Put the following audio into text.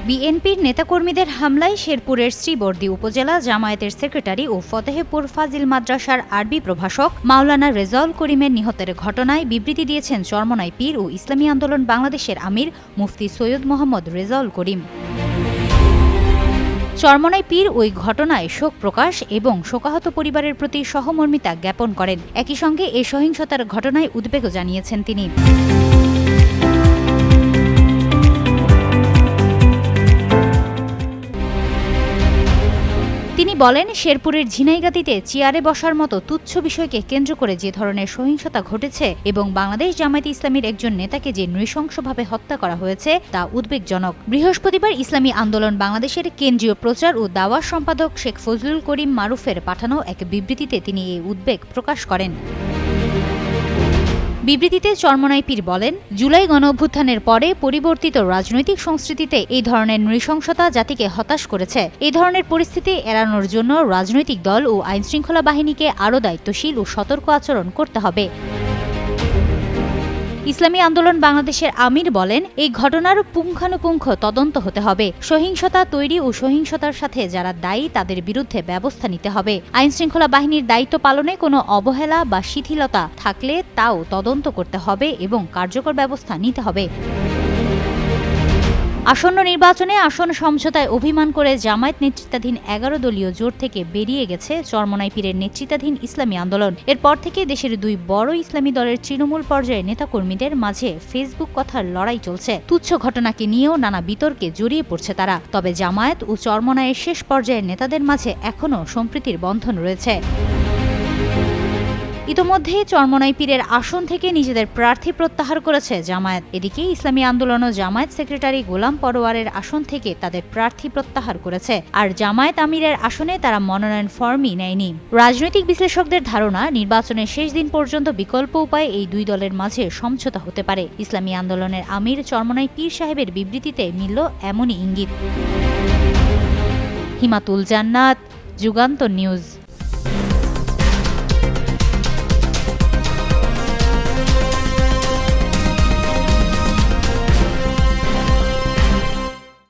বিএনপির নেতাকর্মীদের হামলায় শেরপুরের শ্রীবর্দী উপজেলা জামায়াতের সেক্রেটারি ও ফতেহপুর ফাজিল মাদ্রাসার আরবি প্রভাষক মাওলানা রেজাউল করিমের নিহতের ঘটনায় বিবৃতি দিয়েছেন চরমনাই পীর ও ইসলামী আন্দোলন বাংলাদেশের আমির মুফতি সৈয়দ মোহাম্মদ রেজাউল করিম। চরমনাই পীর ওই ঘটনায় শোক প্রকাশ এবং শোকাহত পরিবারের প্রতি সহমর্মিতা জ্ঞাপন করেন। একই সঙ্গে এ সহিংসতার ঘটনায় উদ্বেগও জানিয়েছেন তিনি। তিনি বলেন, শেরপুরের ঝিনাইগাতীতে চেয়ারে বসার মতো তুচ্ছ বিষয়কে কেন্দ্র করে যে ধরনের সহিংসতা ঘটেছে এবং বাংলাদেশ জামায়াতে ইসলামীর একজন নেতাকে যে নৃশংসভাবে হত্যা করা হয়েছে তা উদ্বেগজনক। বৃহস্পতিবার ইসলামী আন্দোলন বাংলাদেশের কেন্দ্রীয় প্রচার ও দাওয়াত সম্পাদক শেখ ফজলুল করিম মারুফের পাঠানো এক বিবৃতিতে তিনি এই উদ্বেগ প্রকাশ করেন। বিবৃতিতে চরমনাই পীর বলেন, জুলাই গণঅভ্যুত্থানের পরে পরিবর্তিত রাজনৈতিক সংস্কৃতিতে এই ধরনের নৃশংসতা জাতিকে হতাশ করেছে। এই ধরনের পরিস্থিতি এড়ানোর জন্য রাজনৈতিক দল ও আইনশৃঙ্খলা বাহিনীকে আরও দায়িত্বশীল ও সতর্ক আচরণ করতে হবে। ইসলামী আন্দোলন বাংলাদেশের আমির বলেন, এই ঘটনার পুঙ্খানুপুঙ্খ তদন্ত হতে হবে। সহিংসতা তৈরি ও সহিংসতার সাথে যারা দায়ী তাদের বিরুদ্ধে ব্যবস্থা নিতে হবে। আইনশৃঙ্খলা বাহিনীর দায়িত্ব পালনে কোনো অবহেলা বা শিথিলতা থাকলে তাও তদন্ত করতে হবে এবং কার্যকর ব্যবস্থা নিতে হবে। আসন্ন নির্বাচনে আসন সমঝোতায় অভিমান করে জামায়াত নেতৃত্বাধীন 11 দলীয় জোট থেকে বেরিয়ে গেছে চরমনাই পীরের নেতৃত্বাধীন ইসলামী আন্দোলন। এরপর থেকে দেশের দুই বড় ইসলামী দলের তৃণমূল পর্যায়ে নেতাকর্মীদের মাঝে ফেসবুক কথার লড়াই চলছে। তুচ্ছ ঘটনাকে নিয়েও নানা বিতর্কে জড়িয়ে পড়ছে তারা। তবে জামায়াত ও চরমনাইয়ের শেষ পর্যায়ের নেতাদের মাঝে এখনও সম্প্রীতির বন্ধন রয়েছে। ইতোমধ্যে চরমনাই পীরের আসন থেকে নিজেদের প্রার্থী প্রত্যাহার করেছে জামায়াত। এদিকে ইসলামী আন্দোলন ও জামায়াত সেক্রেটারি গোলাম পরোয়ারের আসন থেকে তাদের প্রার্থী প্রত্যাহার করেছে। আর জামায়াত আমিরের আসনে তারা মনোনয়ন ফর্মই নেয়নি। রাজনৈতিক বিশ্লেষকদের ধারণা, নির্বাচনের শেষ দিন পর্যন্ত বিকল্প উপায়ে এই দুই দলের মাঝে সমঝোতা হতে পারে। ইসলামী আন্দোলনের আমির চরমনাই পীর সাহেবের বিবৃতিতে মিলল এমনই ইঙ্গিত। হিমাতুল জান্নাত, যুগান্তর নিউজ।